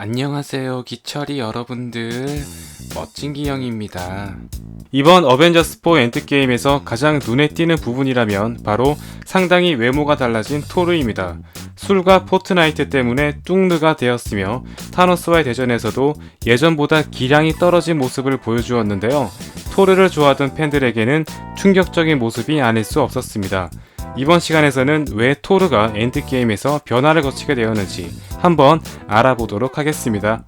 안녕하세요 기철이 여러분들, 멋진 기영입니다. 이번 어벤져스4 엔드게임에서 가장 눈에 띄는 부분이라면 바로 상당히 외모가 달라진 토르입니다. 술과 포트나이트 때문에 뚱르가 되었으며 타노스와의 대전에서도 예전보다 기량이 떨어진 모습을 보여주었는데요. 토르를 좋아하던 팬들에게는 충격적인 모습이 아닐 수 없었습니다. 이번 시간에서는 왜 토르가 엔드게임에서 변화를 거치게 되었는지 한번 알아보도록 하겠습니다.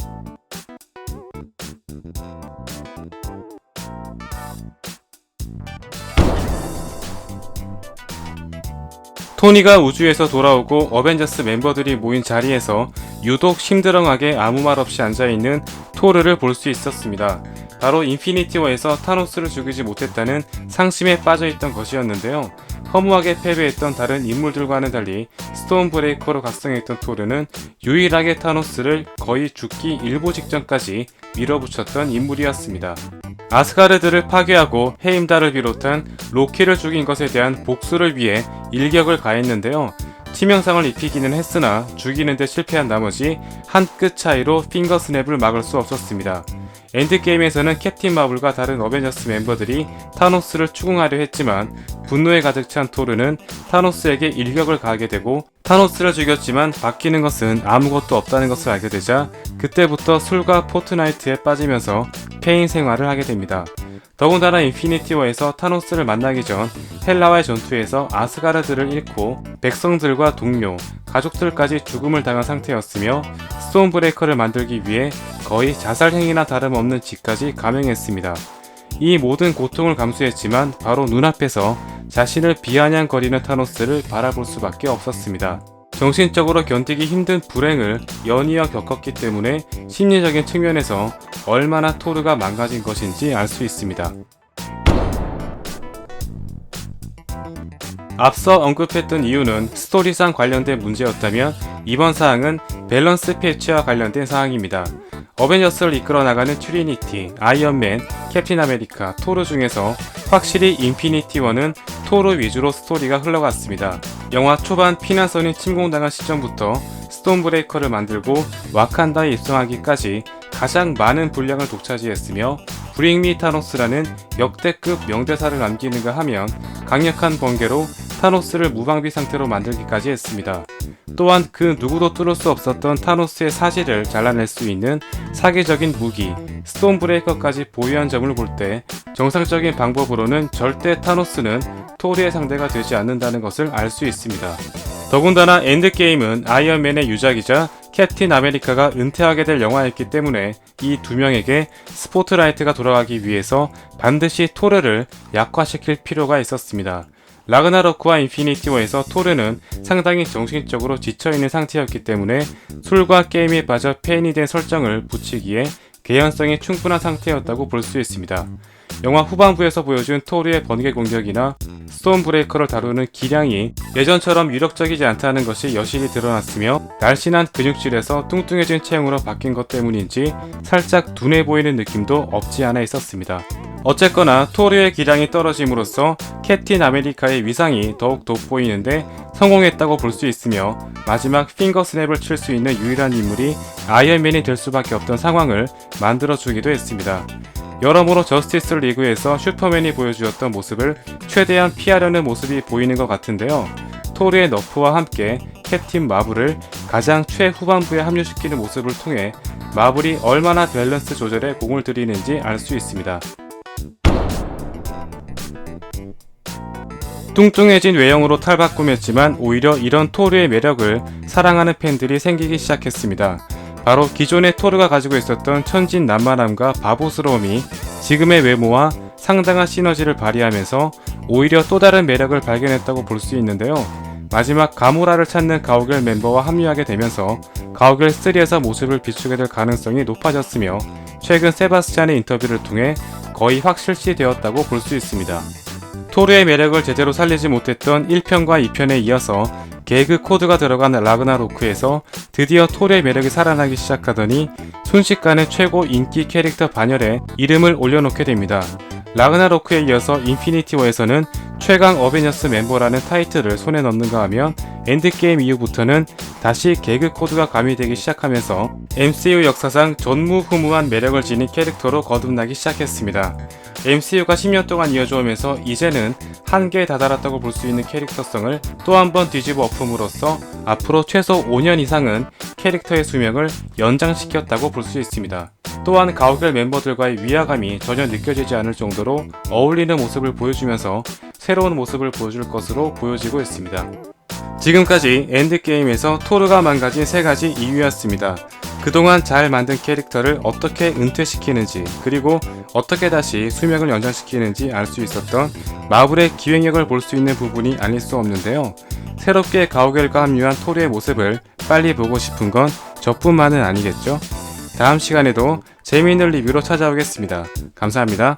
토니가 우주에서 돌아오고 어벤져스 멤버들이 모인 자리에서 유독 심드렁하게 아무 말 없이 앉아있는 토르를 볼 수 있었습니다. 바로 인피니티 워에서 타노스를 죽이지 못했다는 상심에 빠져있던 것이었는데요. 허무하게 패배했던 다른 인물들과는 달리 스톤브레이커로 각성했던 토르는 유일하게 타노스를 거의 죽기 일보 직전까지 밀어붙였던 인물이었습니다. 아스가르드를 파괴하고 헤임달을 비롯한 로키를 죽인 것에 대한 복수를 위해 일격을 가했는데요. 치명상을 입히기는 했으나 죽이는데 실패한 나머지 한 끗 차이로 핑거스냅을 막을 수 없었습니다. 엔드게임에서는 캡틴 마블과 다른 어벤져스 멤버들이 타노스를 추궁하려 했지만 분노에 가득 찬 토르는 타노스에게 일격을 가하게 되고 타노스를 죽였지만 바뀌는 것은 아무것도 없다는 것을 알게 되자 그때부터 술과 포트나이트에 빠지면서 폐인 생활을 하게 됩니다. 더군다나 인피니티 워에서 타노스를 만나기 전 헬라와의 전투에서 아스가르드를 잃고 백성들과 동료, 가족들까지 죽음을 당한 상태였으며 스톤브레이커를 만들기 위해 거의 자살 행위나 다름없는 짓까지 감행했습니다. 이 모든 고통을 감수했지만 바로 눈앞에서 자신을 비아냥거리는 타노스를 바라볼 수밖에 없었습니다. 정신적으로 견디기 힘든 불행을 연이어 겪었기 때문에 심리적인 측면에서 얼마나 토르가 망가진 것인지 알 수 있습니다. 앞서 언급했던 이유는 스토리상 관련된 문제였다면 이번 사항은 밸런스 패치와 관련된 사항입니다. 어벤져스를 이끌어 나가는 트리니티, 아이언맨, 캡틴 아메리카, 토르 중에서 확실히 인피니티 워는 토르 위주로 스토리가 흘러갔습니다. 영화 초반 피난선이 침공당한 시점부터 스톤브레이커를 만들고 와칸다에 입성하기까지 가장 많은 분량을 독차지했으며 브링 미 타노스라는 역대급 명대사를 남기는가 하면 강력한 번개로 타노스를 무방비 상태로 만들기까지 했습니다. 또한 그 누구도 뚫을 수 없었던 타노스의 사지를 잘라낼 수 있는 사기적인 무기 스톤브레이커까지 보유한 점을 볼 때 정상적인 방법으로는 절대 타노스는 토르의 상대가 되지 않는다는 것을 알 수 있습니다. 더군다나 엔드게임은 아이언맨의 유작이자 캡틴 아메리카가 은퇴하게 될 영화였기 때문에 이 두 명에게 스포트라이트가 돌아가기 위해서 반드시 토르를 약화시킬 필요가 있었습니다. 라그나로크와 인피니티 워에서 토르는 상당히 정신적으로 지쳐있는 상태였기 때문에 술과 게임에 빠져 폐인이 된 설정을 붙이기에 개연성이 충분한 상태였다고 볼 수 있습니다. 영화 후반부에서 보여준 토르의 번개 공격이나 스톤브레이커를 다루는 기량이 예전처럼 유력적이지 않다는 것이 여실히 드러났으며 날씬한 근육질에서 뚱뚱해진 체형으로 바뀐 것 때문인지 살짝 둔해 보이는 느낌도 없지 않아 있었습니다. 어쨌거나 토르의 기량이 떨어짐으로써 캡틴 아메리카의 위상이 더욱 돋보이는데 성공했다고 볼 수 있으며 마지막 핑거스냅을 칠 수 있는 유일한 인물이 아이언맨이 될 수밖에 없던 상황을 만들어주기도 했습니다. 여러모로 저스티스 리그에서 슈퍼맨이 보여주었던 모습을 최대한 피하려는 모습이 보이는 것 같은데요. 토르의 너프와 함께 캡틴 마블을 가장 최후반부에 합류시키는 모습을 통해 마블이 얼마나 밸런스 조절에 공을 들이는지 알 수 있습니다. 뚱뚱해진 외형으로 탈바꿈했지만 오히려 이런 토르의 매력을 사랑하는 팬들이 생기기 시작했습니다. 바로 기존의 토르가 가지고 있었던 천진난만함과 바보스러움이 지금의 외모와 상당한 시너지를 발휘하면서 오히려 또 다른 매력을 발견했다고 볼 수 있는데요. 마지막 가모라를 찾는 가오갤 멤버와 합류하게 되면서 가오갤 3에서 모습을 비추게 될 가능성이 높아졌으며 최근 세바스찬의 인터뷰를 통해 거의 확실시 되었다고 볼 수 있습니다. 토르의 매력을 제대로 살리지 못했던 1편과 2편에 이어서 개그 코드가 들어간 라그나로크에서 드디어 토르의 매력이 살아나기 시작하더니 순식간에 최고 인기 캐릭터 반열에 이름을 올려놓게 됩니다. 라그나로크에 이어서 인피니티 워에서는 최강 어벤져스 멤버라는 타이틀을 손에 넣는가 하면 엔드게임 이후부터는 다시 개그 코드가 가미되기 시작하면서 MCU 역사상 전무후무한 매력을 지닌 캐릭터로 거듭나기 시작했습니다. MCU가 10년 동안 이어져오면서 이제는 한계에 다다랐다고 볼 수 있는 캐릭터성을 또 한 번 뒤집어 엎음으로써 앞으로 최소 5년 이상은 캐릭터의 수명을 연장시켰다고 볼 수 있습니다. 또한 가오갤 멤버들과의 위화감이 전혀 느껴지지 않을 정도로 어울리는 모습을 보여주면서 새로운 모습을 보여줄 것으로 보여지고 있습니다. 지금까지 엔드게임에서 토르가 망가진 3가지 이유였습니다. 그동안 잘 만든 캐릭터를 어떻게 은퇴시키는지, 그리고 어떻게 다시 수명을 연장시키는지 알 수 있었던 마블의 기획력을 볼 수 있는 부분이 아닐 수 없는데요. 새롭게 가오갤과 합류한 토르의 모습을 빨리 보고 싶은 건 저뿐만은 아니겠죠? 다음 시간에도 재미있는 리뷰로 찾아오겠습니다. 감사합니다.